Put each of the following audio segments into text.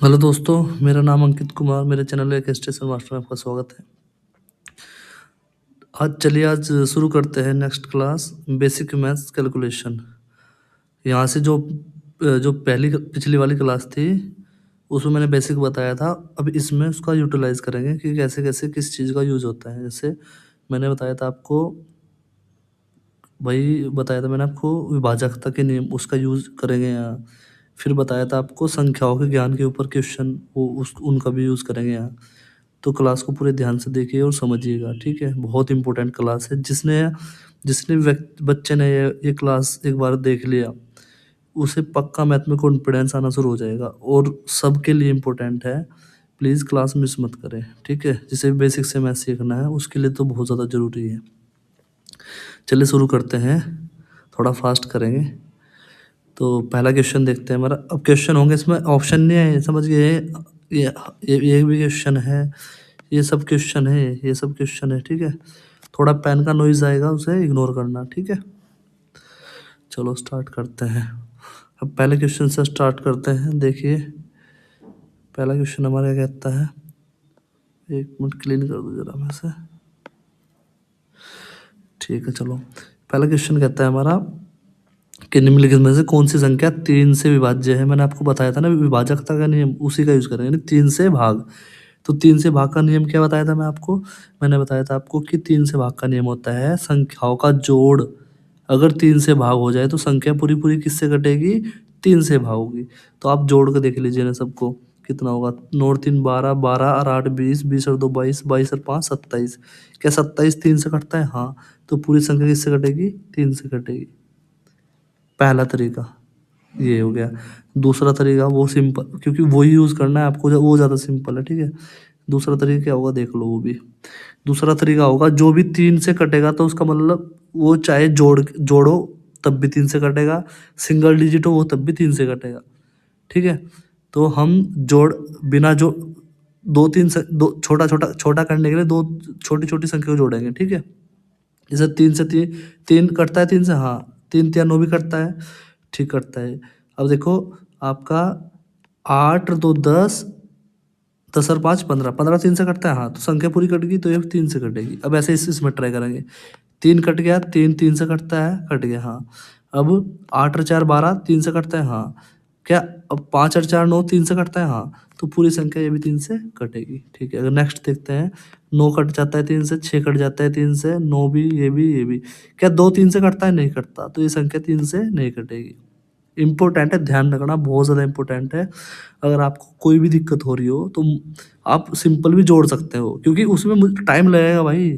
Hello दोस्तों, मेरा नाम अंकित कुमार, मेरे चैनल एक स्टेशन मास्टर में आपका स्वागत है। आज शुरू करते हैं next class basic maths calculation. यहाँ से जो पिछली वाली क्लास थी, उसमें मैंने बेसिक बताया था। अब इसमें उसका यूटिलाइज़ करेंगे कि कैसे-कैसे किस चीज़ का यूज़ होता है। जैसे मैंने बताया था आपको बताया था मैंने आपको विभाजकता के नियम, उसका यूज़ करेंगे यहाँ। फिर बताया था आपको संख्याओं के ज्ञान के ऊपर क्वेश्चन, वो उस उनका भी यूज़ करेंगे यहाँ। तो क्लास को पूरे ध्यान से देखिए और समझिएगा, ठीक है? बहुत इंपॉर्टेंट क्लास है। जिसने जिसने बच्चे ने ये क्लास एक बार देख लिया, उसे पक्का मैथ में कॉन्फिडेंस आना शुरू हो जाएगा और सबके लिए इम्पोर्टेंट है। प्लीज़ क्लास मिस मत करें, ठीक है? जिसे भी बेसिक से मैथ सीखना है, उसके लिए तो बहुत ज़्यादा ज़रूरी है। चलिए शुरू करते हैं, थोड़ा फास्ट करेंगे। तो पहला क्वेश्चन देखते हैं हमारा। अब क्वेश्चन होंगे, इसमें ऑप्शन नहीं है, समझ गए? ये ये भी क्वेश्चन है, ये सब क्वेश्चन है, ये सब क्वेश्चन है, ठीक है? थोड़ा पेन का नॉइज़ आएगा, उसे इग्नोर करना, ठीक है? चलो स्टार्ट करते हैं। अब पहले क्वेश्चन से स्टार्ट करते हैं। देखिए पहला क्वेश्चन हमारा क्या कहता है। एक मिनट क्लीन कर दो जरा मैं से। ठीक है, चलो पहला क्वेश्चन कहता है हमारा कि निम्नलिखित में से कौन सी संख्या 3 से विभाज्य है। मैंने आपको बताया था ना, विभाजकता का नियम, उसी का यूज करेंगे, यानी 3 से भाग। तो 3 से भाग का नियम क्या बताया था मैं आपको? मैंने बताया था आपको कि 3 से भाग का नियम होता है संख्याओं का जोड़। अगर 3 से भाग हो जाए तो संख्या पूरी पूरी किससे कटेगी? 3 से भाग होगी। तो आप जोड़ के देख लीजिए ना सबको, कितना होगा? 9 और 3 12, 12 और 8 20, 20 और 2 22, 22 और 5 27। क्या 27 3 से कटता है? हाँ। तो पूरी संख्या किससे कटेगी? 3 से कटेगी। पहला तरीका ये हो गया। दूसरा तरीका वो सिंपल, क्योंकि वही यूज़ करना है आपको, वो ज़्यादा सिंपल है, ठीक है? दूसरा तरीका क्या होगा देख लो वो भी। दूसरा तरीका होगा, जो भी 3 से कटेगा तो उसका मतलब वो चाहे जोड़ो तब भी 3 से कटेगा, सिंगल डिजिट हो वो तब भी 3 से कटेगा, ठीक है? तो हम जोड़ बिना जो 2-3 से दो छोटा-छोटा छोटा करने के लिए 2 छोटी-छोटी संख्या को जोड़ेंगे, ठीक है? जैसे 3 से 3 कटता है 3 से, हाँ, 3 तिया 9 भी कटता है, ठीक कटता है। अब देखो आपका 8 और 2 10, 10 और 5 15, 15 3 से कटता है, हाँ, तो संख्या पूरी कट गई तो ये 3 से कटेगी। अब ऐसे इसमें ट्राई करेंगे। 3 कट गया, 3 3 से कटता है, कट गया, हाँ। अब 8 और 4 12, 3 से कटता है, हाँ। क्या अब 5 और 4 9, 3 से कटता है, हाँ। तो पूरी संख्या ये भी 3 से कटेगी, ठीक है? अगर नेक्स्ट देखते हैं, 9 कट जाता है 3 से, 6 कट जाता है 3 से, 9 भी, ये भी, ये भी। क्या 2 3 से कटता है? नहीं कटता, तो ये संख्या 3 से नहीं कटेगी। इम्पोर्टेंट है, ध्यान रखना, बहुत ज़्यादा इम्पोर्टेंट है। अगर आपको कोई भी दिक्कत हो रही हो तो आप सिंपल भी जोड़ सकते हो, क्योंकि उसमें टाइम लगेगा भाई।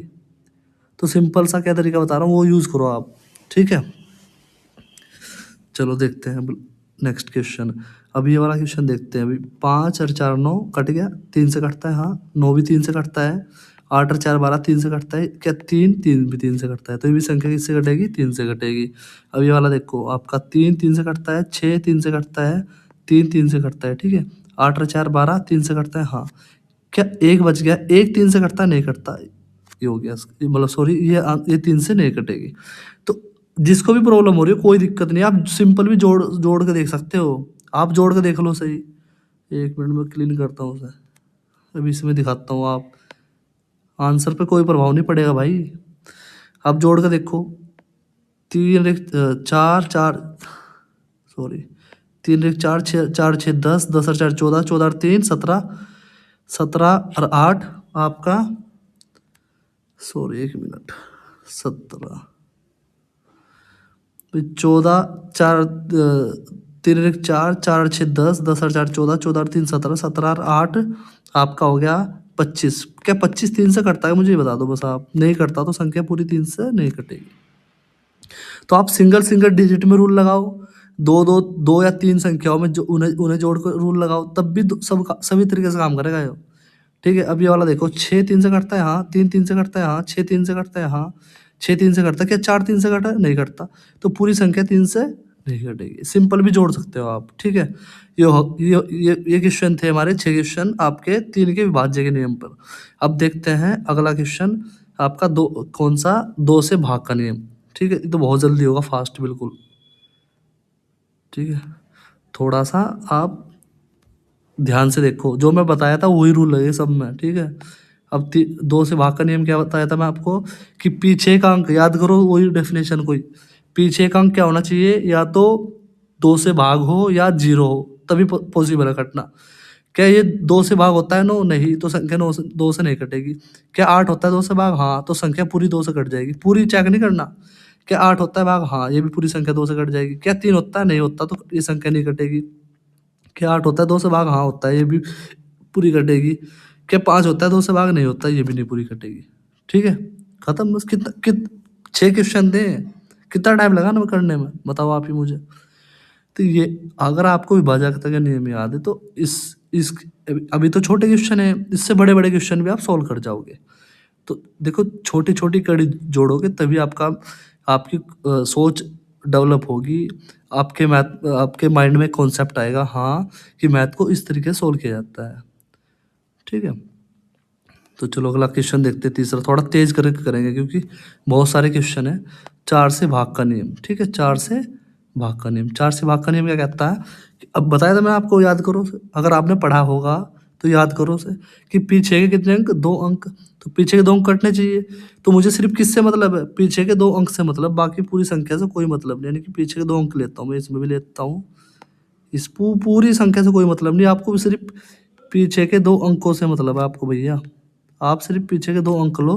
तो सिंपल सा क्या तरीका बता रहा हूँ वो यूज़ करो आप, ठीक है? चलो देखते हैं नेक्स्ट क्वेश्चन। अब ये वाला क्वेश्चन देखते हैं। अभी 5 और 4 9 कट गया, 3 से कटता है, हाँ। 9 भी 3 से कटता है। 8 और 4 12, 3 से कटता है। क्या 3 3 भी 3 से कटता है, तो ये भी संख्या किससे कटेगी? 3 से कटेगी। अब ये वाला देखो, आपका 3 3 से कटता है, 6 3 से कटता है, 3 3 से कटता है, ठीक है? 8 और 4 12, 3 से कटता है, हाँ। क्या एक बच गया? एक 3 से कटता है? नहीं कटता। ये हो गया, मतलब सॉरी, ये 3 से नहीं कटेगी। तो जिसको भी प्रॉब्लम हो रही है कोई दिक्कत नहीं, आप सिंपल भी जोड़ जोड़ के देख सकते हो। आप जोड़ के देख लो सही। एक मिनट में क्लीन करता हूँ उसे। अभी इसमें दिखाता हूँ, आप आंसर पे कोई प्रभाव नहीं पड़ेगा भाई। आप जोड़ के देखो। 3 एक 4 4, सॉरी, 3 एक 4 6 4 6 10, 10 और 4 14, 14 और 3 17, 17 और 8 आपका, सॉरी एक मिनट, 17, 14 4 3 एक 4 4 और 6 10, 10 और 4 14, 14 और 3 17, 17 और 8 आपका हो गया 25। क्या 25 3 से कटता है? मुझे ये बता दो बस। आप नहीं करता तो संख्या पूरी 3 से नहीं कटेगी। तो आप सिंगल सिंगल डिजिट में रूल लगाओ, दो या तीन संख्याओं में जो उन्हें उन्हें जोड़कर रूल लगाओ, तब भी सभी तरीके से काम करेगा ये, ठीक है? अब ये वाला देखो, 6 3 से कटता है, हाँ। 3 3 से कटता है, हाँ। 6 3 से कटता है, हाँ। 6 3 से कटता है। क्या 4 3 से कटा है? नहीं कटता। तो पूरी संख्या 3 से नहीं कटेगी। सिंपल भी जोड़ सकते हो आप, ठीक है? ये क्वेश्चन थे हमारे 6 क्वेश्चन आपके 3 के विभाज्य के नियम पर। अब देखते हैं अगला क्वेश्चन आपका, दो कौन सा? 2 से भाग का नियम, ठीक है? ये तो बहुत जल्दी होगा, फास्ट बिल्कुल, ठीक है? थोड़ा सा आप ध्यान से देखो, जो मैं बताया था वही रूल है ये सब में, ठीक है। अब 2 से भाग का नियम क्या बताया था मैं आपको, कि पीछे का अंक याद करो, वही डेफिनेशन कोई, पीछे का अंक क्या होना चाहिए, या तो 2 से भाग हो या 0 हो, तभी पॉसिबल है कटना। क्या ये 2 से भाग होता है? नो, नहीं, तो संख्या 2 से नहीं कटेगी। क्या 8 होता है 2 से भाग? हाँ, तो संख्या पूरी 2 से कट जाएगी। पूरी चेक नहीं करना। क्या 8 होता है भाग? हाँ, ये भी पूरी संख्या 2 से कट जाएगी। क्या 3 होता है? नहीं होता, तो ये संख्या नहीं कटेगी। क्या 8 होता है 2 से भाग? हाँ होता है, ये भी पूरी कटेगी। क्या 5 होता है 2 से भाग? नहीं होता, ये भी नहीं पूरी कटेगी। ठीक है, खत्म। बस कितना 6 क्वेश्चन थे, कितना टाइम लगा ना करने में, बताओ आप ही मुझे। तो ये, अगर आपको विभाजकता का नियम याद है तो इस अभी तो छोटे क्वेश्चन है, इससे बड़े बड़े क्वेश्चन भी आप सॉल्व कर जाओगे। तो देखो, छोटी छोटी कड़ी जोड़ोगे तभी आपकी सोच डेवलप होगी, आपके माइंड में कॉन्सेप्ट आएगा, हाँ, कि मैथ को इस तरीके से सोल्व किया जाता है। ठीक है, तो चलो अगला क्वेश्चन देखते हैं, तीसरा थोड़ा तेज करके करेंगे क्योंकि बहुत सारे क्वेश्चन है। 4 से भाग का नियम, ठीक है, 4 से भाग का नियम, 4 से भाग का नियम क्या कहता है कि अब बताया था मैं आपको, याद करो, अगर आपने पढ़ा होगा तो याद करो से, कि पीछे के कितने अंक, 2 अंक, तो पीछे के 2 अंक कटने चाहिए। तो मुझे सिर्फ किससे मतलब है? पीछे के 2 अंक से मतलब, बाकी पूरी संख्या से कोई मतलब नहीं, यानी कि पीछे के 2 अंक लेता हूँ मैं, इसमें भी लेता हूँ, इस पूरी संख्या से कोई मतलब नहीं, आपको सिर्फ पीछे के 2 अंकों से मतलब है आपको भैया। आप सिर्फ पीछे के 2 अंक लो,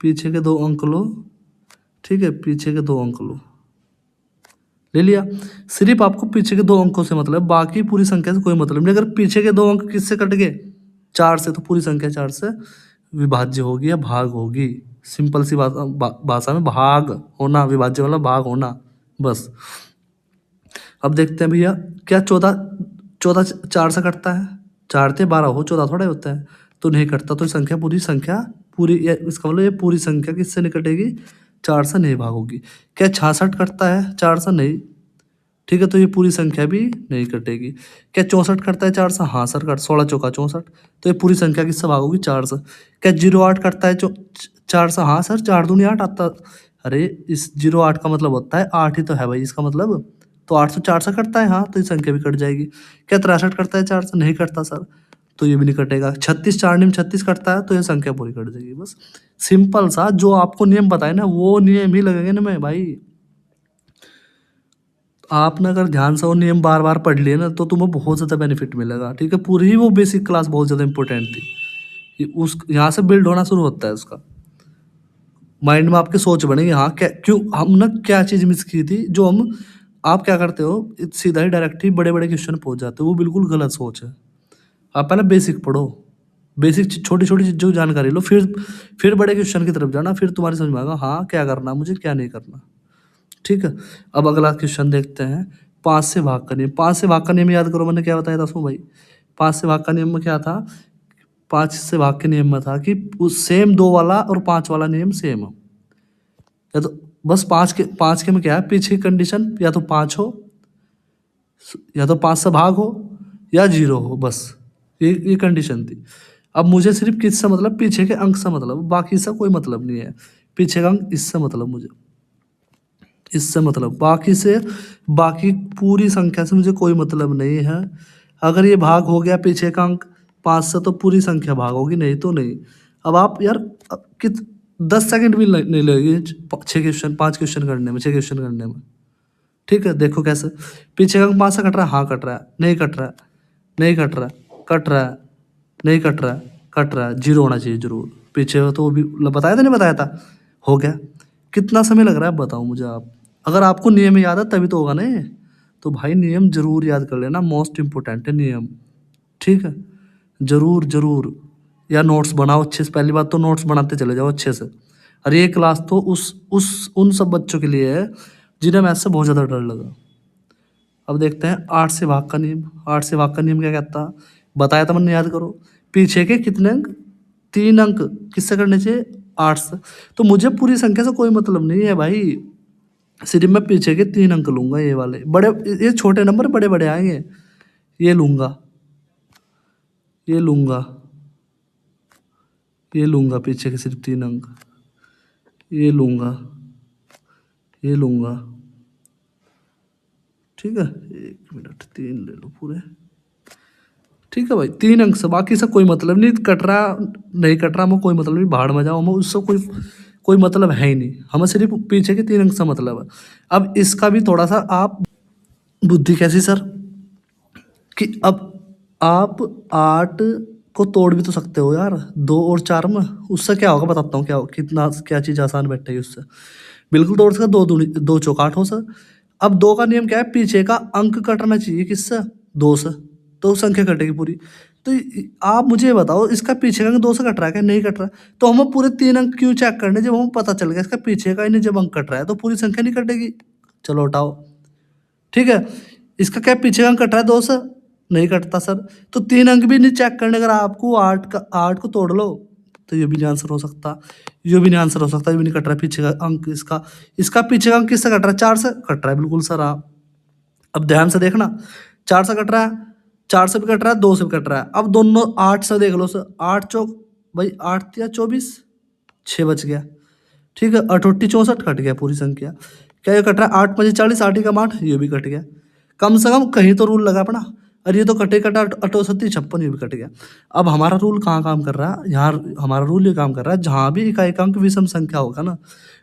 पीछे के 2 अंक लो, ठीक है, पीछे के 2 अंक लो, ले लिया। सिर्फ आपको पीछे के 2 अंकों से मतलब, बाकी पूरी संख्या से कोई मतलब नहीं। अगर पीछे के 2 अंक किससे कट गए? 4 से, तो पूरी संख्या 4 से विभाज्य होगी या भाग होगी। सिंपल सी बात, भाषा में भाग होना, विभाज्य मतलब भाग होना, बस। अब देखते हैं भैया, क्या 14 4 से कटता है? 4 थे 12 हो, 14 थोड़ा ही होता है, तो नहीं कटता। तो संख्या पूरी, इसका मतलब ये पूरी संख्या किससे नहीं कटेगी? 4 से नहीं भागोगी। क्या 66 कटता है 4 से? नहीं, ठीक है, तो ये पूरी संख्या भी नहीं कटेगी। क्या 64 कटता है 4 से? हाँ सर, कट 16 चौका 64, तो ये पूरी संख्या किससे भागोगी? 4 से। क्या 08 कटता है 4 से? हाँ सर, 4 दूनी 8 आता। अरे, इस 08 का मतलब होता है 8 ही तो है भाई इसका मतलब, तो 8 तो 4 से कटता है, हाँ, तो ये संख्या भी कट जाएगी। क्या 63 कटता है 4 से? नहीं कटता सर, तो ये भी नहीं कटेगा। 36 4 नियम 36 कटता है, तो ये संख्या पूरी कट जाएगी, बस। सिंपल सा, जो आपको नियम बताए ना वो नियम ही लगेंगे ना मैं भाई। आपने अगर ध्यान से वो नियम बार बार पढ़ लिए ना तो तुम्हें बहुत ज़्यादा बेनिफिट मिलेगा, ठीक है। पूरी ही वो बेसिक क्लास बहुत ज़्यादा इंपॉर्टेंट थी, उस यहाँ से बिल्ड होना शुरू होता है उसका, माइंड में आपकी सोच बनेगी, हाँ, क्या, क्यों हमने क्या चीज़ मिस की थी, जो हम, आप क्या करते हो, सीधा ही डायरेक्ट ही बड़े बड़े क्वेश्चन पहुंच जाते हो, वो बिल्कुल गलत सोच है। आप पहले बेसिक पढ़ो, बेसिक छोटी छोटी चीज़ों की जानकारी लो, फिर बड़े क्वेश्चन की तरफ जाना, फिर तुम्हारी समझ में आएगा, हाँ, क्या करना मुझे, क्या नहीं करना। ठीक है, अब अगला क्वेश्चन देखते हैं। 5 से भाग का नियम, 5 से भाग का नियम याद करो, मैंने क्या बताया था उसमें भाई? 5 से भाग का नियम में क्या था? 5 से भाग के नियम में था कि उस सेम 2 वाला और 5 वाला नियम सेम हो, या तो बस 5 के में क्या है, पीछे की कंडीशन या तो 5 हो, या तो 5 से भाग हो, या 0 हो, बस। ये कंडीशन थी। अब मुझे सिर्फ किससे मतलब? पीछे के अंक से मतलब, बाकी से कोई मतलब नहीं है। पीछे का अंक, इससे मतलब मुझे, इससे मतलब, बाकी पूरी संख्या से मुझे कोई मतलब नहीं है। अगर ये भाग हो गया पीछे का अंक 5 से, तो पूरी संख्या भाग होगी, नहीं तो नहीं। अब आप यार, अब कित 10 सेकंड भी नहीं लगेगी 5 क्वेश्चन करने में, 6 क्वेश्चन करने में। ठीक है, देखो कैसे, पीछे का अंक 5 से कट रहा है, हाँ कट रहा है, नहीं कट रहा है, नहीं कट रहा है, कट रहा है, नहीं कट रहा है, कट रहा है, 0 होना चाहिए जरूर। पीछे हो तो वो भी बताया था, नहीं बताया था? हो गया। कितना समय लग रहा है बताओ मुझे आप? अगर आपको नियम याद है तभी तो होगा ना ये। तो भाई नियम जरूर याद कर लेना, मोस्ट इंपॉर्टेंट है नियम, ठीक है, जरूर जरूर। या नोट्स बनाओ अच्छे से, पहली बात तो नोट्स बनाते चले जाओ अच्छे से। और ये क्लास तो उस उन सब बच्चों के लिए है जिन्हें मैथ से बहुत ज़्यादा डर लगा। अब देखते हैं 8 से भाग का नियम। 8 से भाग का नियम क्या कहता है? बताया था मैंने, याद करो। पीछे के कितने अंक? 3 अंक किससे करने चाहिए? 8 से। तो मुझे पूरी संख्या से कोई मतलब नहीं है भाई, सिर्फ मैं पीछे के 3 अंक लूंगा, ये वाले बड़े, ये छोटे नंबर बड़े बड़े आएंगे, ये लूंगा, ये लूंगा, ये लूंगा, पीछे के सिर्फ 3 अंक, ये लूंगा, ये लूंगा, ठीक है। 1 मिनट, 3 ले लो पूरे, ठीक है भाई, 3 अंक से, बाकी से कोई मतलब नहीं, कट रहा नहीं कट रहा, हमें कोई मतलब नहीं, भाड़ में जाओ, हमें उससे कोई मतलब है ही नहीं, हमें सिर्फ पीछे के 3 अंक से मतलब है। अब इसका भी थोड़ा सा आप बुद्धि कैसी सर, कि अब आप 8 को तोड़ भी तो सकते हो यार, 2 और 4 में, उससे क्या होगा बताता हूँ, क्या कितना क्या चीज़ आसान बैठेगी उससे। बिल्कुल तोड़ सकते, 2 चौक 8 हो सर। अब 2 का नियम क्या है, पीछे का अंक कटना चाहिए किससे, 2 से, तो संख्या कटेगी पूरी। तो आप मुझे ये बताओ, इसका पीछे का अंक 2 से कट रहा है क्या, नहीं कट रहा है, तो हमें पूरे 3 अंक क्यों चेक करने, जब हमें पता चल गया इसका पीछे का ही नहीं, जब अंक कट रहा है तो पूरी संख्या नहीं कटेगी। चलो हटाओ, ठीक है। इसका क्या पीछे का अंक कट रहा है 2 से, नहीं कटता सर, तो 3 अंक भी नहीं चेक करने, अगर आपको 8 को तोड़ लो तो ये भी नहीं आंसर हो सकता, ये भी नहीं आंसर हो सकता, ये भी नहीं कट रहा है पीछे का अंक इसका पीछे का अंक किससे कट रहा है, 4 से कट रहा है, बिल्कुल सर। आप अब ध्यान से देखना, 4 से कट रहा है, 4 से भी कट रहा है, 2 से भी कट रहा है, अब दोनों 8 से देख लो सर, 8 चौक भाई 8 या 24, 6 बच गया, ठीक है, 8 64 कट गया पूरी संख्या। क्या ये कट रहा है, 8 5 40, 8 एकम 8, ये भी कट गया। कम से कम कहीं तो रूल लगा अपना, और ये तो कटे कटा 68 56, ये भी कट गया। अब हमारा रूल कहाँ काम कर रहा है, यहाँ हमारा रूल ये काम कर रहा है, जहाँ भी इकाई का अंक विषम संख्या होगा ना,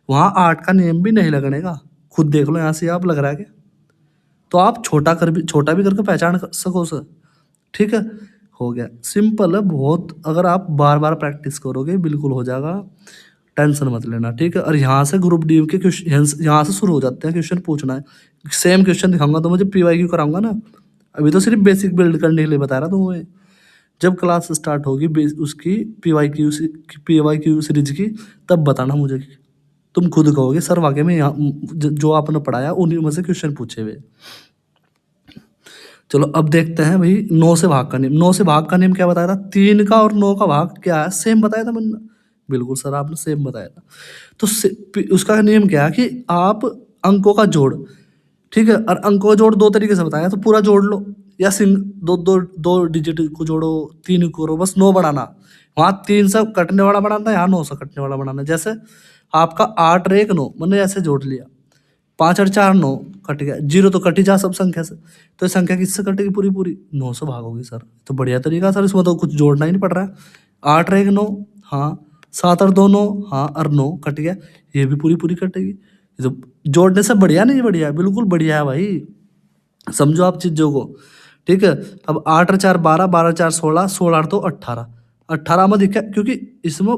वहाँ 8 का नियम भी नहीं लगने का। खुद देख लो यहाँ से, आप लग रहा है क्या, तो आप छोटा भी करके पहचान सको सर, ठीक है। हो गया, सिंपल है बहुत, अगर आप बार बार प्रैक्टिस करोगे बिल्कुल हो जाएगा, टेंशन मत लेना, ठीक है। और यहाँ से ग्रुप डी के क्वेश्चन यहाँ से शुरू हो जाते हैं, क्वेश्चन पूछना है, सेम क्वेश्चन दिखाऊंगा तो मुझे PYQ कराऊंगा ना, अभी तो सिर्फ बेसिक बिल्ड करने के लिए बता रहा तुम्हें, जब क्लास स्टार्ट होगी उसकी PYQ सीरीज की, तब बताना मुझे, तुम खुद कहोगे सर वाकई में यहाँ जो आपने पढ़ाया उन्हीं में से क्वेश्चन पूछे हुए। चलो अब देखते हैं भाई 9 से भाग का नियम। 9 से भाग का नियम क्या बताया था, 3 का और 9 का भाग क्या है, सेम बताया था मैंने, बिल्कुल सर आपने सेम बताया था। तो उसका नियम क्या है कि आप अंकों का जोड़, ठीक है, और अंकों का जोड़ 2 तरीके से बताया, तो पूरा जोड़ लो, या दो डिजिट को जोड़ो, 3 को करो, बस 9 बढ़ाना, वहाँ 3 से कटने वाला बनाना है, यहाँ 9 से कटने वाला बनाना है। जैसे आपका 8 और 1 9, मैंने ऐसे जोड़ लिया, 5 और 4 9, कट गया, 0 तो कट ही जा सब संख्या से, तो ये संख्या किससे कटेगी, पूरी पूरी 9 से भागोगे सर, तो बढ़िया तरीका सर, इसमें तो कुछ जोड़ना ही नहीं पड़ रहा है। 8 और 1 9, हाँ, 7 और 2 9, हाँ, और 9 कट गया, ये भी पूरी पूरी कटेगी, ये तो जोड़ने से बढ़िया नहीं, बढ़िया बिल्कुल बढ़िया है भाई, समझो आप चीज़ों को, ठीक है। अब 8 और 4 12, 12 और 4 16, 16 और 2 18, 18 में दिखा, क्योंकि इसमें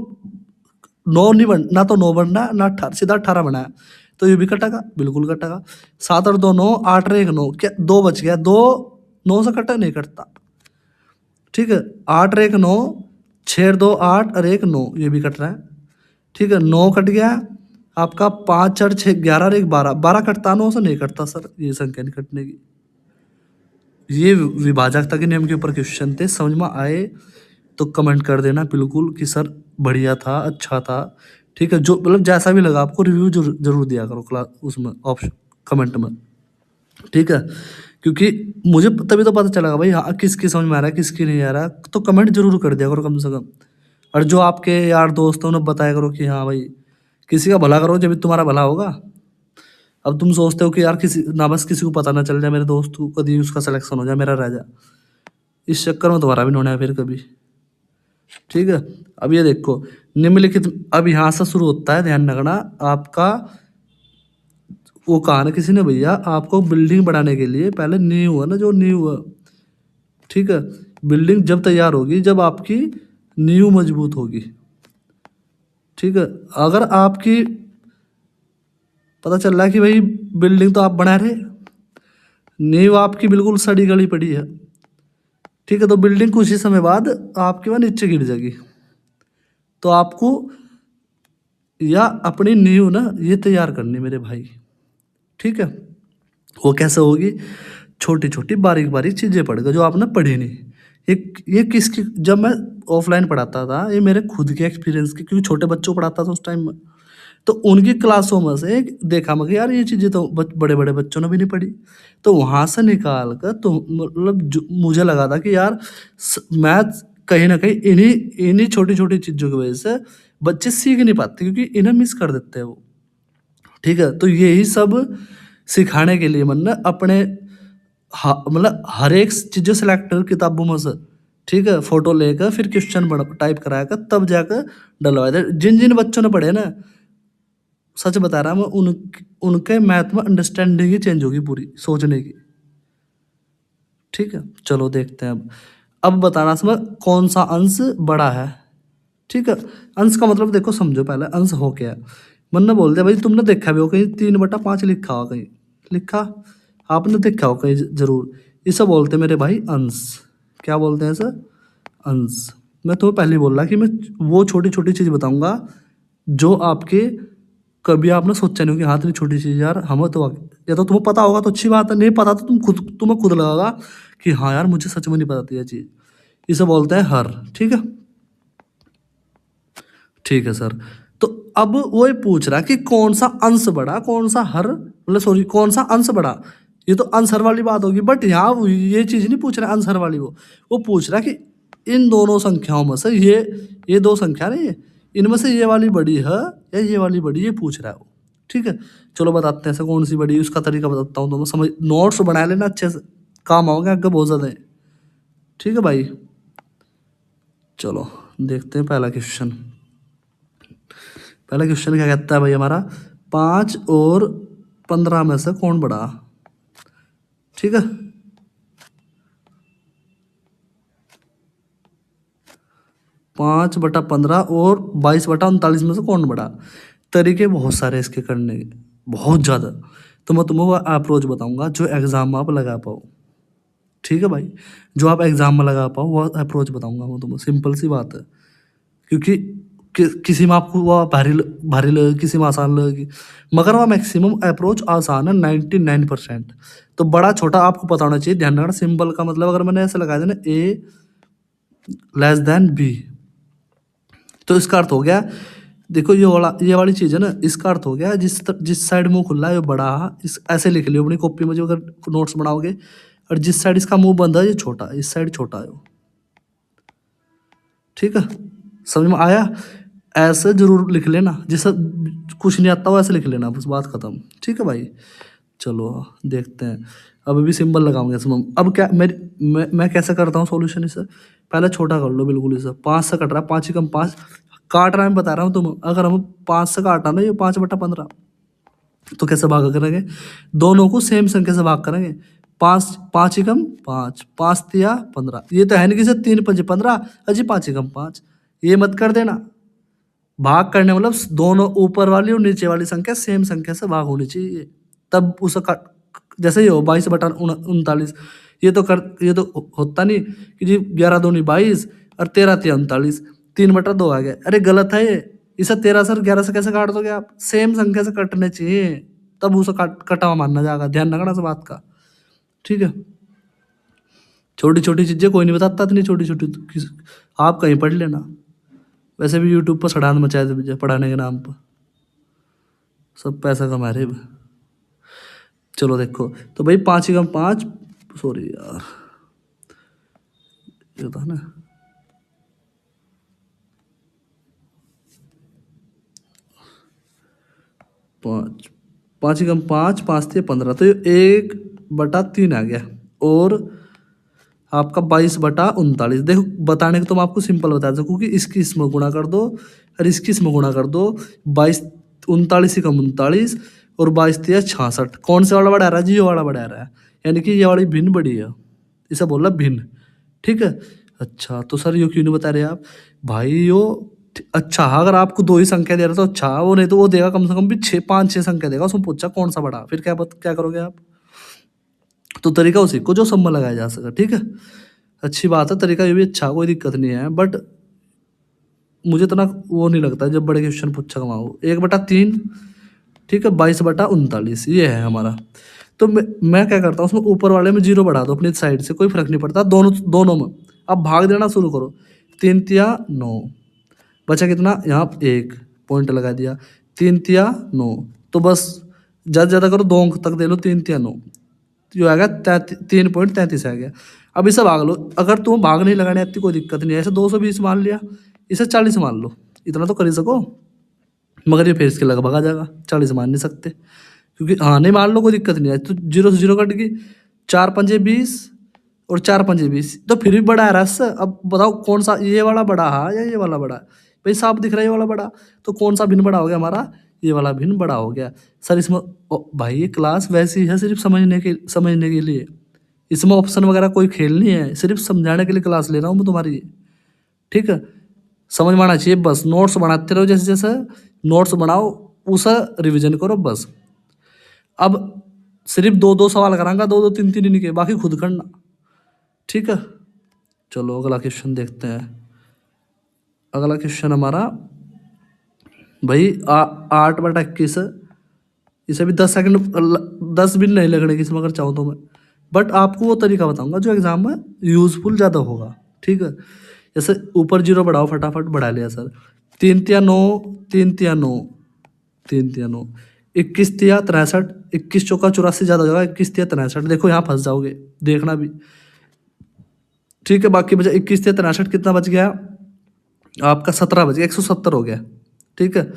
9 नहीं बन, ना तो 9 बनना है, ना 18, सीधा 18 बना है, तो ये भी कटेगा, बिल्कुल कटेगा। 7 और 2 9, 8 और 1 9, क्या 2 बच गया, 2 9 से कटा नहीं कटता, ठीक है। 8 और 1 9, 6 और 2 8 और 1 9, ये भी कट रहा है, ठीक है, 9 कट गया आपका, 5 और 6 11 और 1 12, 12 कटता, 9 से नहीं कटता सर, ये संख्या नहीं कटने की। ये विभाजकता के नियम के ऊपर क्वेश्चन थे, समझ में आए तो कमेंट कर देना बिल्कुल कि सर बढ़िया था, अच्छा था, ठीक है, जो मतलब जैसा भी लगा आपको रिव्यू जरूर दिया करो क्लास उसमें, ऑप्शन कमेंट में, ठीक है, क्योंकि मुझे तभी तो पता चलेगा भाई हाँ किसकी समझ में आ रहा है किसकी नहीं आ रहा है, तो कमेंट जरूर कर दिया करो कम से कम। और जो आपके यार दोस्त हैं उन्हें बताया करो कि हाँ भाई किसी का भला करो, जब भी तुम्हारा भला होगा। अब तुम सोचते हो कि यार किसी ना, बस किसी को पता ना चल जाए, मेरे दोस्त को कभी उसका सिलेक्शन हो जाए, मेरा रह जाए, इस चक्कर में तुम्हारा भी होना है फिर कभी, ठीक है। अब ये देखो निम्नलिखित, अब यहाँ से शुरू होता है, ध्यान रखना आपका, वो कहा ना किसी ने भैया आपको बिल्डिंग बनाने के लिए पहले नींव है ना, जो नींव है, ठीक है, बिल्डिंग जब तैयार होगी जब आपकी नींव मजबूत होगी, ठीक है। अगर आपकी पता चल रहा है कि भाई बिल्डिंग तो आप बना रहे, नींव आपकी बिल्कुल सड़ी गली पड़ी है, ठीक है, तो बिल्डिंग कुछ ही समय बाद आपके वहाँ नीचे गिर जाएगी, तो आपको या अपनी नींव ना ये तैयार करनी मेरे भाई, ठीक है। वो कैसे होगी, छोटी छोटी बारीक बारीक चीज़ें पढ़कर जो आपने पढ़ी नहीं, ये किसकी, जब मैं ऑफलाइन पढ़ाता था, ये मेरे खुद के एक्सपीरियंस के, क्योंकि छोटे बच्चों को पढ़ाता था उस टाइम में, तो उनकी क्लासों में से देखा मैं कि यार ये चीज़ें तो बड़े बड़े बच्चों ने भी नहीं पढ़ी, तो वहाँ से निकाल कर तो मतलब मुझे लगा था कि यार मैथ कहीं ना कहीं इन्हीं इन्हीं छोटी छोटी चीज़ों की वजह से बच्चे सीख नहीं पाते, क्योंकि इन्हें मिस कर देते हैं वो, ठीक है। तो यही सब सिखाने के लिए मैंने अपने मतलब हर एक चीज़ें सेलेक्ट कर किताबों में से, ठीक है, फोटो लेकर फिर क्वेश्चन टाइप कराया कर, तब जाकर डलवाए थे। जिन जिन बच्चों ने पढ़े ना, सच बता रहा मैं, उनके मैथ में अंडरस्टैंडिंग ही चेंज होगी पूरी सोचने की। ठीक है, चलो देखते हैं अब बताना इसमें कौन सा अंश बड़ा है। ठीक है, अंश का मतलब देखो, समझो पहले अंश हो क्या है। मन बोल दिया भाई, तुमने देखा भी हो कहीं 3/5 लिखा हो, कहीं लिखा आपने देखा हो कहीं जरूर। इसे बोलते हैं मेरे भाई अंश। क्या बोलते हैं सर? अंश। मैं तुम्हें पहले ही बोल रहा कि मैं वो छोटी छोटी चीज़ बताऊंगा जो आपके कभी आपने सोचा नहीं हो कि हाँ इतनी छोटी चीज़ यार हमें तो, या तो तुम्हें पता होगा तो अच्छी बात है, नहीं पता तो तुम्हें खुद लगेगा कि हाँ यार मुझे सच में नहीं पता थी ये चीज़। इसे बोलते हैं हर। ठीक है, ठीक है सर। तो अब वो ये पूछ रहा कि कौन सा अंश बड़ा, कौन सा हर, मतलब सॉरी, कौन सा अंश बड़ा। ये तो अंश हर वाली बात होगी, बट यहाँ ये चीज़ नहीं पूछ रहा अंश हर वाली। वो पूछ रहा कि इन दोनों संख्याओं में से ये दो संख्या नहीं है, इनमें से ये वाली बड़ी है या ये वाली बड़ी, ये पूछ रहा है वो। ठीक है, चलो बताते हैं ऐसे कौन सी बड़ी, उसका तरीका बताता हूँ, तो मैं समझ, नोट्स बना लेना अच्छे से, काम आओगे आगे बहुत ज़्यादा है। ठीक है भाई, चलो देखते हैं पहला क्वेश्चन। पहला क्वेश्चन क्या कहता है भाई हमारा, 5 और 15 में से कौन बड़ा। ठीक है, 5/15 और 22/39 में से कौन बड़ा। तरीके बहुत सारे इसके करने के, बहुत ज़्यादा। तो मैं तुम्हें वो अप्रोच बताऊंगा जो एग्जाम में आप लगा पाओ। ठीक है भाई, जो आप एग्जाम में लगा पाओ वो अप्रोच बताऊंगा मैं तुम्हें, सिंपल सी बात है। क्योंकि किसी में आपको वो भारी भारी लगेगी, किसी में आसान लगेगी, मगर वह मैक्सिमम अप्रोच आसान है 99%। तो बड़ा छोटा आपको पता होना चाहिए, ध्यान रखना। सिंबल का मतलब अगर मैंने ऐसे लगा दिया ना, A B, तो इसका अर्थ हो गया, देखो ये वाली चीज़ है ना, इसका अर्थ हो गया जिस साइड मुंह खुला है ये बड़ा है, इस ऐसे लिख लियो अपनी कॉपी में जो अगर नोट्स बनाओगे। और जिस साइड इसका मुंह बंद है ये छोटा है, इस साइड छोटा है वो। ठीक है, समझ में आया? ऐसे जरूर लिख लेना, जिसे कुछ नहीं आता वो ऐसे लिख लेना, बस बात खत्म। ठीक है भाई, चलो देखते हैं। अब अभी सिंबल लगाऊंगे इसमें। अब क्या मैं कैसे करता हूँ सॉल्यूशन इसे, पहले छोटा कर लो बिल्कुल इसे। 5 से कट रहा है, 5 ही कम 5 काट रहा है, मैं बता रहा हूँ तुम। अगर हम 5 से काटा ना ये 5/15, तो कैसे भाग करेंगे, दोनों को सेम संख्या से भाग करेंगे। 5 ही कम 5, 5 तिया 15, ये तो है नहीं कि सर 3×5 = 15, अजी 5 ही कम 5, ये मत कर देना। भाग करने मतलब दोनों ऊपर वाली और नीचे वाली संख्या सेम संख्या से भाग होनी चाहिए, तब उसे जैसे ये हो 22/39, ये तो होता नहीं कि जी 11×2 = 22 और 13×3 = 39, 3/2 आ गया। अरे गलत है ये, इसे 13 से 11 से कैसे काट दोगे आप, सेम संख्या से कटने चाहिए, तब उसे कटा हुआ मानना जाएगा। ध्यान रखना इस बात का। ठीक है, छोटी छोटी चीजें कोई नहीं बताता, इतनी छोटी छोटी आप कहीं पढ़ लेना। वैसे भी यूट्यूब पर सड़ान मचाए थे पढ़ाने के नाम पर, सब पैसा कमा रहे। चलो देखो, तो भाई 5 ही कम 5, सॉरी यार ये था ना, 5 5 ही कम 5, 5 × 3 = 15, तो ये 1/3 आ गया। और आपका 22/39, देखो बताने को तो मैं आपको सिंपल बता सकूँ कि इसकी इसमें गुणा कर दो और इसकी इसमें गुणा कर दो। 39 और 22×3 = 66। कौन से वाला बढ़ा रहा है जी, ये वाला बढ़ा रहा है, यानी कि ये वाली भिन्न बड़ी है, इसे बोल रहा भिन्न। ठीक है, अच्छा तो सर ये क्यों नहीं बता रहे आप भाई, यो अच्छा अगर आपको 2 ही संख्या दे रहा तो अच्छा, वो नहीं तो वो देगा कम से कम भी 5-6 संख्या देगा, उसमें पूछा कौन सा बड़ा, फिर क्या करोगे आप। तो तरीका उसी को जो सब में लगाया जा सके। ठीक है, अच्छी बात है, तरीका ये भी अच्छा, कोई दिक्कत नहीं है, बट मुझे इतना वो नहीं लगता जब बड़े क्वेश्चन पूछा कमाओ। 1/3, ठीक है, 22/39 ये है हमारा। तो मैं क्या करता हूँ, उसमें ऊपर वाले में 0 बढ़ा दो अपनी साइड से, कोई फर्क नहीं पड़ता, दोनों में। अब भाग देना शुरू करो, 3×3 = 9, बचा कितना यहाँ 1 पॉइंट लगा दिया, 3×3 = 9, तो बस ज़्यादा ज़्यादा करो 2 अंक तक दे लो, 3×3 = 9, जो आएगा 3.33 आ गया। अब इसे भाग लो, अगर तुम भाग नहीं लगाने आती कोई दिक्कत नहीं है, ऐसे 220 मान लिया, इसे 40 मान लो, इतना तो कर ही सको, मगर ये फिर इसके लगभग आ जाएगा, 40 मान नहीं सकते, क्योंकि हाँ नहीं मान लो कोई दिक्कत नहीं है। तो 0 से 0 कट गई, 4×5 = 20 और 4×5 = 20, तो फिर भी बड़ा है रस। अब बताओ कौन सा, ये वाला बड़ा है या ये वाला बड़ा है? भाई साफ दिख रहा है ये वाला बड़ा, तो कौन सा भिन्न बड़ा हो गया हमारा? ये वाला भिन्न बड़ा हो गया। सर इसमें भाई ये क्लास वैसी है सिर्फ समझने के लिए, इसमें ऑप्शन वगैरह कोई खेल नहीं है, सिर्फ समझाने के लिए क्लास ले रहा हूँ मैं तुम्हारी, ठीक है? समझ में आना चाहिए बस। नोट्स बनाते रहो, जैसे जैसे नोट्स बनाओ उसे रिविजन करो बस। अब सिर्फ 2-2 सवाल करांगा, 2-2 3-3 इनके, बाकी खुद करना, ठीक है? चलो अगला क्वेश्चन देखते हैं। अगला क्वेश्चन हमारा भाई 8/21, इसे भी 10 सेकंड 10 भी नहीं लगने की, इसमें अगर चाहूँ तो मैं, बट आपको वो तरीका बताऊंगा जो एग्जाम में यूजफुल ज़्यादा होगा, ठीक है? जैसे ऊपर 0 बढ़ाओ, फटाफट बढ़ा लिया सर। 3×9 3×9 3×9 21×63 21×4 = 84 ज़्यादा हो जाएगा, 21×63 देखो यहाँ फंस जाओगे, देखना भी, ठीक है? बाकी बचा 21×63 कितना बच गया आपका? 17 बच गया, 170 हो गया, ठीक है?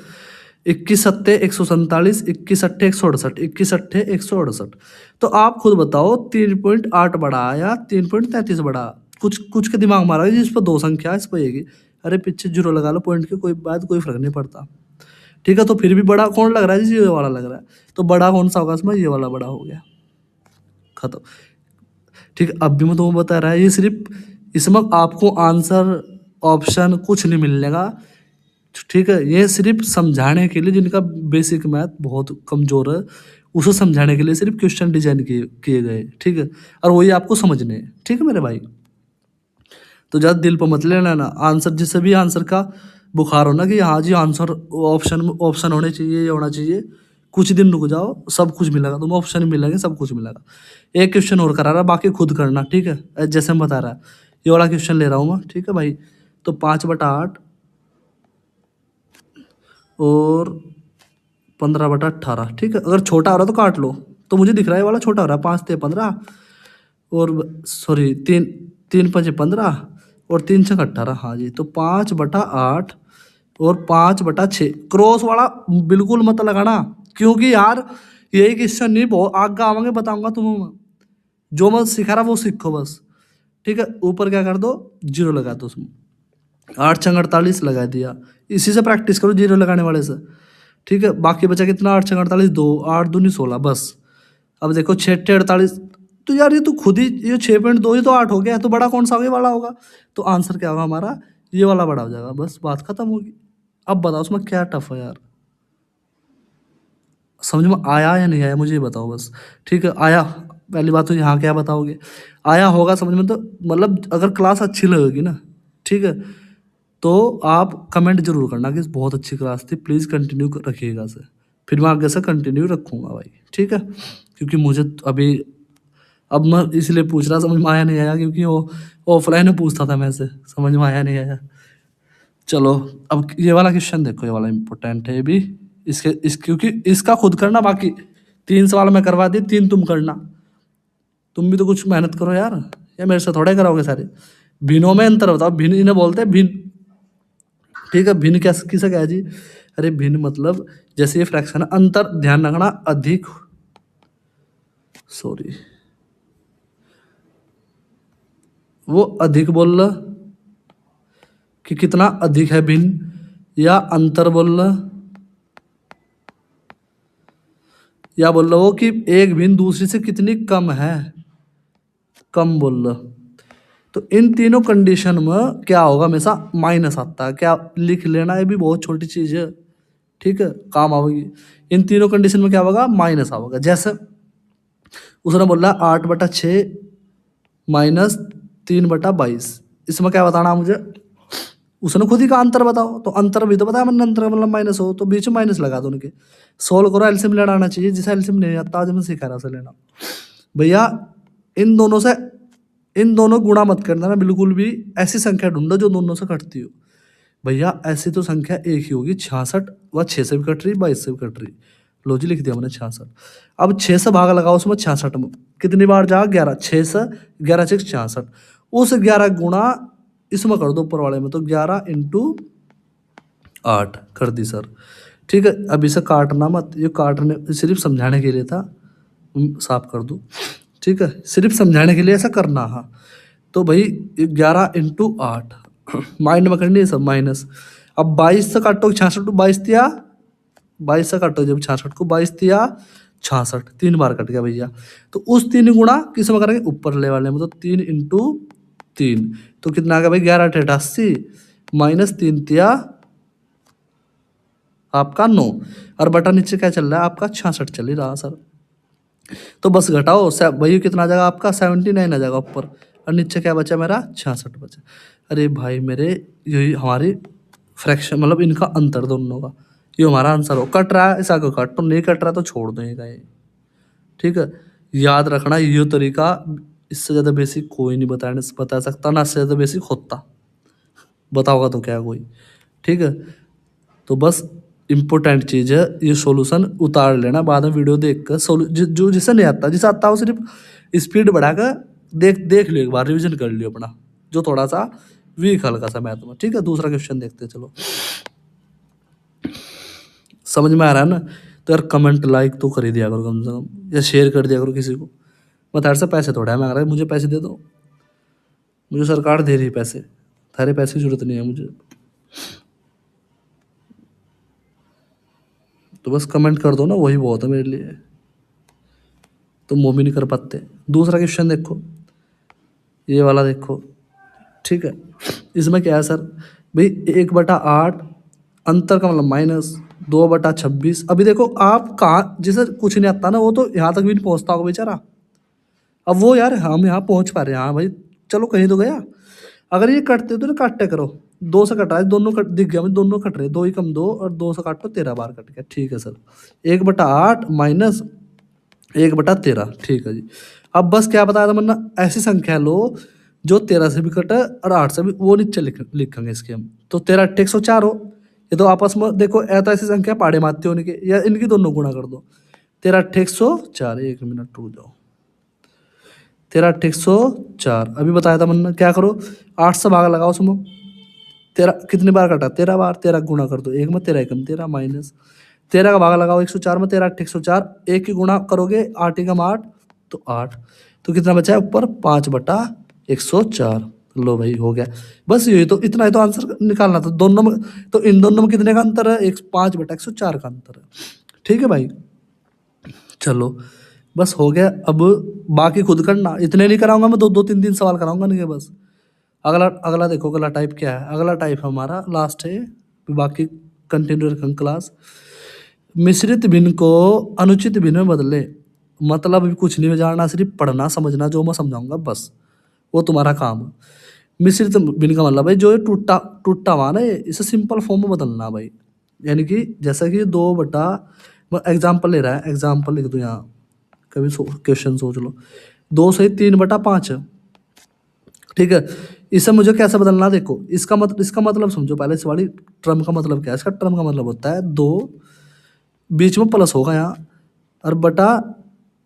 21×7 = 147 21×8 = 168 21×8 = 168। तो आप खुद बताओ 3.8 बढ़ा या 3.33 बढ़ा? कुछ के दिमाग मारा जिस पर 2 संख्या इस पर एक, अरे पीछे 0 लगा लो पॉइंट के, कोई बात, कोई फर्क नहीं पड़ता, ठीक है? तो फिर भी बड़ा कौन लग रहा है जी? ये वाला लग रहा है, तो बड़ा कौन सा होगा इसमें? ये वाला बड़ा हो गया, खत्म, ठीक है? अब भी मैं तुम्हें बता रहा है, ये सिर्फ इसमें आपको आंसर ऑप्शन कुछ नहीं मिलने का, ठीक है? ये सिर्फ समझाने के लिए, जिनका बेसिक मैथ बहुत कमज़ोर है उसे समझाने के लिए सिर्फ क्वेश्चन डिजाइन किए गए, ठीक है? और वही आपको समझने हैं, ठीक है मेरे भाई? तो ज़्यादा दिल पर मत लेना ना आंसर, जिससे भी आंसर का बुखार हो ना कि हाँ जी आंसर ऑप्शन होने चाहिए, ये होना चाहिए, कुछ दिन रुक जाओ, सब कुछ मिलेगा तुम्हें, ऑप्शन मिलेंगे, सब कुछ मिलेगा। एक क्वेश्चन और करा रहा, बाकी खुद करना, ठीक है? जैसे मैं बता रहा, ये वाला क्वेश्चन ले रहा हूँ मैं, ठीक है भाई? तो 5/8 और 15/18, ठीक है? अगर छोटा हो रहा तो काट लो, तो मुझे दिख रहा है ये वाला छोटा हो रहा है, 5×3 = 15 और सॉरी 3×5 = 15 और 3×6 = 18, हाँ जी। तो 5/8 और 5/6, क्रॉस वाला बिल्कुल मत लगाना, क्योंकि यार यही क्वेश्चन नहीं, बहुत आगे आवांगे बताऊंगा तुम्हें मैं, जो मैं सिखा रहा वो सीखो बस, ठीक है? ऊपर क्या कर दो, 0 लगा दो उसमें, 8×48 लगा दिया, इसी से प्रैक्टिस करो 0 लगाने वाले से, ठीक है? बाकी बचा कितना? 8×48 2, 8×2 = 16 बस। अब देखो 6×48, तो यार ये तो खुद ही, ये 6.2 ही तो 8 हो गया, तो बड़ा कौन सा होगा? ये वाला होगा, तो आंसर क्या होगा हमारा? ये वाला बड़ा हो जाएगा, बस बात खत्म होगी। अब बताओ उसमें क्या टफ है यार, समझ में आया या नहीं आया मुझे ये बताओ बस, ठीक है? आया? पहली बात तो यहाँ क्या बताओगे, आया होगा समझ में, तो मतलब अगर क्लास अच्छी लगेगी ना, ठीक है, तो आप कमेंट जरूर करना कि बहुत अच्छी क्लास थी, प्लीज़ कंटिन्यू रखिएगा सर, फिर मैं आगे से कंटिन्यू रखूँगा भाई, ठीक है? क्योंकि मुझे अभी, अब मैं इसलिए पूछ रहा, समझ में आया नहीं आया, क्योंकि वो ऑफलाइन में पूछता था मैं से, समझ में आया नहीं आया। चलो अब ये वाला क्वेश्चन देखो, ये वाला इम्पोर्टेंट है ये भी, क्योंकि इसका खुद करना, बाकी 3 सवाल मैं करवा दी, 3 तुम करना, तुम भी तो कुछ मेहनत करो यार, या मेरे से थोड़े कराओगे सारे। भिन्नों में अंतर बताओ, भिन्न इन्हें बोलते हैं भिन्न, ठीक है? भिन्न क्या किसे कहा जी? अरे भिन्न मतलब जैसे ये फ्रैक्शन है, अंतर ध्यान रखना, अधिक, सॉरी वो अधिक बोल रहा कि कितना अधिक है भिन्न, या अंतर बोल रहा, या बोल रहा हो कि एक भिन्न दूसरी से कितनी कम है, कम बोल रहा। तो इन तीनों कंडीशन में क्या होगा? हमेशा माइनस आता है, क्या लिख लेना, ये भी बहुत छोटी चीज़ है, ठीक है? काम आवेगी। इन तीनों कंडीशन में क्या होगा? माइनस आवेगा। जैसे उसने बोला 8/6 माइनस 3/22, इसमें क्या बताना मुझे? उसने खुद ही का अंतर बताओ, तो अंतर भी तो बताया मैंने, अंतर मतलब माइनस हो, तो बीच में माइनस लगा दो उनके, सोल्व करो, एलसीएम लेना आना चाहिए, जिसे एलसीएम नहीं आता आज मैं सिखा रहा, उसे लेना भैया। इन दोनों से, इन दोनों गुणा मत करना ना बिल्कुल भी, ऐसी संख्या ढूंढो जो दोनों से कटती हो भैया। ऐसी तो संख्या एक ही होगी, 66, वह 6 से भी कट रही, 22 से भी कट रही, लो जी लिख दिया मैंने 66। अब 6 से भाग लगाओ उसमें 66 में, कितनी बार जा? 11, 6 से 11 6 66, उस 11 गुणा इसमें कर दो ऊपर वाले में, तो 11 × 8 कर दी सर, ठीक है? अब इसे काटना मत, ये काटने सिर्फ समझाने के लिए था, साफ कर दूँ, ठीक है? सिर्फ समझाने के लिए ऐसा करना, हाँ। तो भाई 11 × 8 माइंड में करनी है सब माइनस। अब 22 से काटो 66 को, 22 दिया 22 से काटो जब 66 को, 22 दिया 66, 3 बार कट गया भैया। तो उस 3 गुणा किस में करेंगे, ऊपर ले वाले में, तो 3 × 3 तो कितना आ गया भाई 11 × 8 80 माइनस 3 तिया आपका 9 और बटा नीचे क्या चल रहा है आपका 66 चल ही रहा सर। तो बस घटाओ भाई कितना आ जाएगा आपका 79 आ जाएगा ऊपर, और नीचे क्या बचा मेरा 66 बचा। अरे भाई मेरे यही हमारी फ्रैक्शन मतलब इनका अंतर दोनों का, ये हमारा आंसर हो। कट रहा है इस आगे काट, तो नहीं कट रहा तो छोड़ देगा ये, ठीक है। याद रखना ये तरीका, इससे ज़्यादा बेसिक कोई नहीं बता सकता, ना इससे ज़्यादा बेसिक होता बताओगा तो क्या कोई, ठीक है। तो बस इम्पोर्टेंट चीज़ है ये, सॉल्यूशन उतार लेना बाद में वीडियो देख कर। जो जिसे नहीं आता, जिसे आता हो सिर्फ स्पीड बढ़ाकर देख लियो, एक बार रिवीजन कर लियो अपना, जो थोड़ा सा वीक हल्का सा मैथ में, ठीक है। दूसरा क्वेश्चन देखते चलो, समझ में आ रहा है ना। तो यार कमेंट लाइक तो कर ही दिया करो कम से कम, या शेयर कर दिया करो किसी को। मैं तारे से पैसे थोड़ा है मांग रहा है, मुझे पैसे दे दो, मुझे सरकार दे रही है पैसे, थारे पैसे की जरूरत नहीं है मुझे। तो बस कमेंट कर दो ना, वही बहुत है मेरे लिए, तुम वो भी नहीं कर पाते। दूसरा क्वेश्चन देखो, ये वाला देखो, ठीक है। इसमें क्या है सर भाई, 1/8 अंतर का मतलब माइनस 2/26। अभी देखो आप कहाँ, जिसे कुछ नहीं आता ना वो तो यहाँ तक भी नहीं पहुँचता होगा बेचारा। अब वो यार हम यहाँ पहुँच पा रहे हैं, हाँ भाई चलो कहीं तो गया। अगर ये कटते तो ना काटते करो, 2 से कट रहा है, दोनों कट दिख गया मुझे, दोनों कट रहे, 2 ही कम 2 और 2 से काटो 13 बार कट गया, ठीक है सर। 1/8 माइनस 1/13, ठीक है जी। अब बस क्या बताया था मैंने, ऐसी संख्या लो जो 13 से भी कटे और 8 से भी, वो नीचे लिखेंगे इसके हम। तो 13 × 8 104 हो, ये तो आपस में देखो तो ऐसी संख्या पाड़े मारते होने के, या इनकी दोनों गुणा कर दो। 13 × 8 104, 1 मिनट रुक जाओ, 13 × 8 104। अभी बताया था मैंने, क्या करो 8 से भाग लगाओ उसमें, 13 कितनी बार कटा 13 बार, 13 गुणा कर दो, 1 में 13 1 13 माइनस 13 का भाग लगाओ 104 में, 13 × 8 104, 1 की गुणा करोगे 8 × 8 तो 8, तो कितना बचा है ऊपर 5/104। लो भाई हो गया, बस यही तो, इतना ही तो आंसर निकालना था दोनों में। तो इन दोनों में कितने का अंतर है, 5/104 का अंतर है, ठीक है भाई। चलो बस हो गया, अब बाकी खुद करना, इतने नहीं कराऊंगा मैं, 2 3 सवाल कराऊंगा नहीं है बस। अगला अगला देखो, अगला टाइप क्या है, अगला टाइप हमारा लास्ट है, बाकी कंटिन्यू रखेंगे क्लास। मिश्रित भिन्न को अनुचित भिन्न में बदले, मतलब कुछ नहीं जानना, सिर्फ पढ़ना समझना, जो मैं समझाऊंगा बस वो तुम्हारा काम है। मिश्रित भिन्न का मतलब भाई जो ये टूटा टूटा हुआ ना, इसे सिंपल फॉर्म में बदलना भाई। यानी कि जैसा कि 2 एग्जाम्पल ले रहा है, एग्जाम्पल लिख दो यहाँ, कभी क्वेश्चन सोच लो, 2 से 3/5 है, ठीक है। इसे मुझे कैसे बदलना, देखो इसका मतलब समझो पहले, इस वाली टर्म का मतलब क्या है। इसका टर्म का मतलब होता है 2 बीच में प्लस होगा यहाँ, और बटा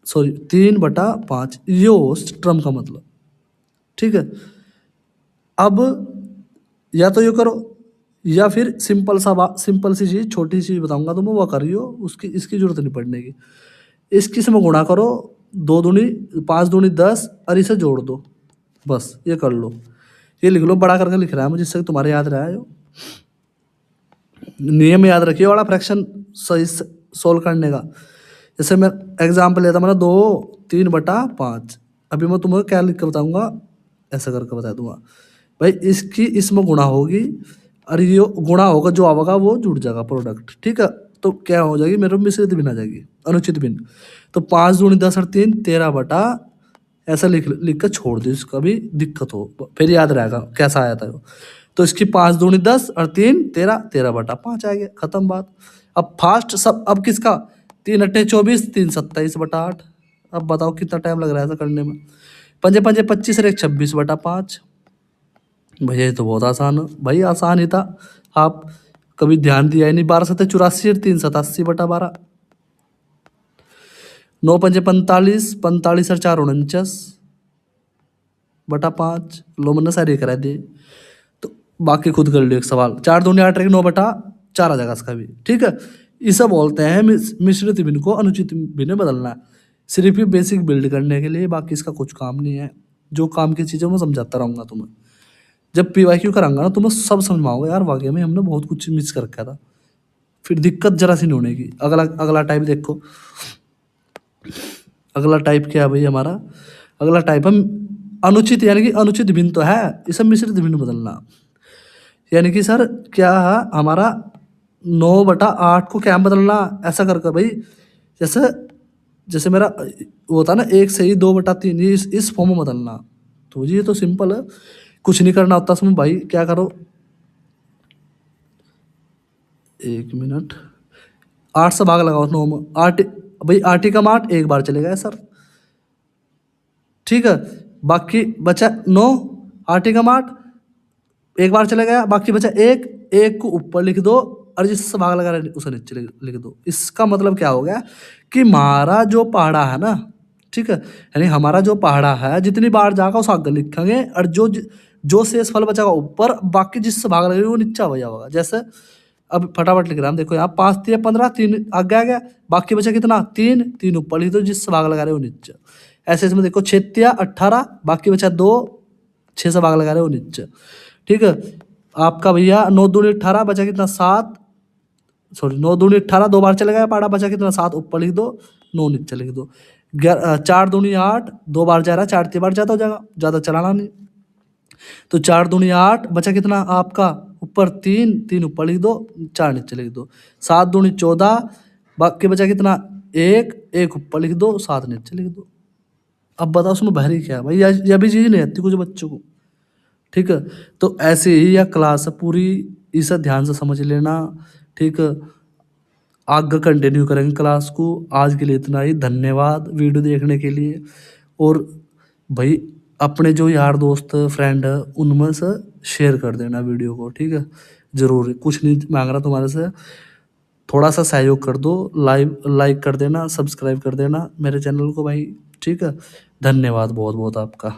3/5, ये हो टर्म का मतलब, ठीक है। अब या तो ये करो, या फिर सिंपल सी चीज़, छोटी सी बताऊंगा तो मैं वो करियो, उसकी इसकी जरूरत नहीं पड़ने की। इसकी से में गुणा करो, 2 दूनी 5 दूनी 10 और इसे जोड़ दो, बस ये कर लो, ये लिख लो, बड़ा करके लिख रहा है मुझे, जिससे तुम्हारे याद रहा है। नियम याद रखिए वाला, फ्रैक्शन सही सोल्व करने का। जैसे मैं एग्जाम्पल लेता मैंने 2 3/5, अभी मैं तुम्हें क्या लिख कर बताऊंगा, ऐसा करके बता दूंगा भाई, इसकी इसमें गुणा होगी और ये गुणा होगा, जो आएगा वो जुड़ जाएगा प्रोडक्ट, ठीक है। तो क्या हो जाएगी मेरे मिश्रित भिन्न आ जाएगी, अनुचित भिन्न। तो 5 दूनी 10 और 3 13 ऐसा लिख कर छोड़ दो, इसका भी दिक्कत हो फिर याद रहेगा कैसा आया था वो। तो इसकी 5 दूनी 10 और 3 13, 13/5 आ गया, खत्म बात। अब फास्ट सब, अब किसका 3 × 8 24, 3 27/8। अब बताओ कितना टाइम लग रहा है ऐसा करने में, 5 5 25 और 1 26/5। भैया ये तो बहुत आसान है भाई, आसान ही था, आप कभी ध्यान दिया ही नहीं। 12 7 84 और 3 87/12, 9 5 45, 45 और 4 49/5। लो मैंने सारे करा दिए, तो बाकी खुद कर लियो। एक सवाल 4 दूनी 8 9/4 आ जाएगा इसका भी, ठीक है। इसे बोलते हैं मिश्रित भिन्न को अनुचित भिन्न में बदलना, सिर्फ ये बेसिक बिल्ड करने के लिए, बाकी इसका कुछ काम नहीं है। जो काम की चीज़ें मैं समझाता रहूँगा तुम्हें। जब पीवाईक्यू कराऊँगा ना तुम्हें सब समझ में आओगे यार, वाक़ई में हमने बहुत कुछ मिस कर रखा था। फिर दिक्कत ज़रा सी नहीं होनेगी। अगला अगला टाइप देखो। अगला टाइप क्या है भई हमारा? अगला टाइप हम अनुचित, यानी कि अनुचित भिन्न तो है, इसे मिश्रित भिन्न बदलना। यानी कि सर क्या है हमारा 9/8 को क्या बदलना, ऐसा कर कर भाई, जैसे जैसे मेरा वो होता है ना 1 से ही 2/3, ये इस फॉर्म में बदलना। तो जी ये तो सिंपल है, कुछ नहीं करना होता उसमें भाई। क्या करो, 1 मिनट, 8 से भाग लगाओ 9 में। 8 भाई, 8 एकम 8 एक बार चले गए सर, ठीक है। बाकी बचा 9, 8 एकम 8 एक बार चले गया, बाकी बचा 1, 1 को ऊपर लिख दो और जिससे भाग लगा रहा है उसे नीचे लिख दो। इसका मतलब क्या हो गया कि हमारा जो पहाड़ा है ना, ठीक है, यानी हमारा जो पहाड़ा है जितनी बार जाएगा उस आगे लिखेंगे, और जो शेष फल बचेगा ऊपर, बाकी जिससे भाग लगेगा वो नीचे हो जाएगा। जैसे अब फटाफट लिख रहा हूँ, देखो यहाँ 5 3 15, 3 आगे आ गया, बाकी बचा कितना 3, 3 ऊपर लिख दो, जिससे भाग लगा रहे हो नीचे। ऐसे इसमें देखो 6 3 18, बाकी बचा 2, 6 से भाग लगा रहे हो नीचे, ठीक है। आपका भैया 9 दूनी 18, बचा कितना 7, सॉरी 9 दूनी 18, 2 बार चले गया पाड़ा, बचा कितना 7 ऊपर लिख दो, 9 नीचे लिख दो। 4 दूनी 8, 2 बार जा रहा है, 4 3 बार जाता हो जाएगा, ज़्यादा चलाना नहीं। तो 4 दूनी 8, बचा कितना आपका ऊपर 3, 3 ऊपर लिख दो, 4 नीचे लिख दो। 7 दूनी 14, बाकी बचा कितना 1, 1 ऊपर लिख दो, 7 नीचे लिख दो। अब बताओ उसमें भारी क्या है भाई, यह भी चीज़ नहीं आती कुछ बच्चों को, ठीक है। तो ऐसे ही यह क्लास पूरी, इसे ध्यान से समझ लेना, ठीक है। आगे कंटिन्यू करेंगे क्लास को। आज के लिए इतना ही, धन्यवाद वीडियो देखने के लिए। और भाई अपने जो यार दोस्त फ्रेंड है उनमें से शेयर कर देना वीडियो को, ठीक है। ज़रूर, कुछ नहीं मांग रहा तुम्हारे से, थोड़ा सा सहयोग कर दो, लाइक कर देना, सब्सक्राइब कर देना मेरे चैनल को भाई, ठीक है। धन्यवाद बहुत बहुत आपका।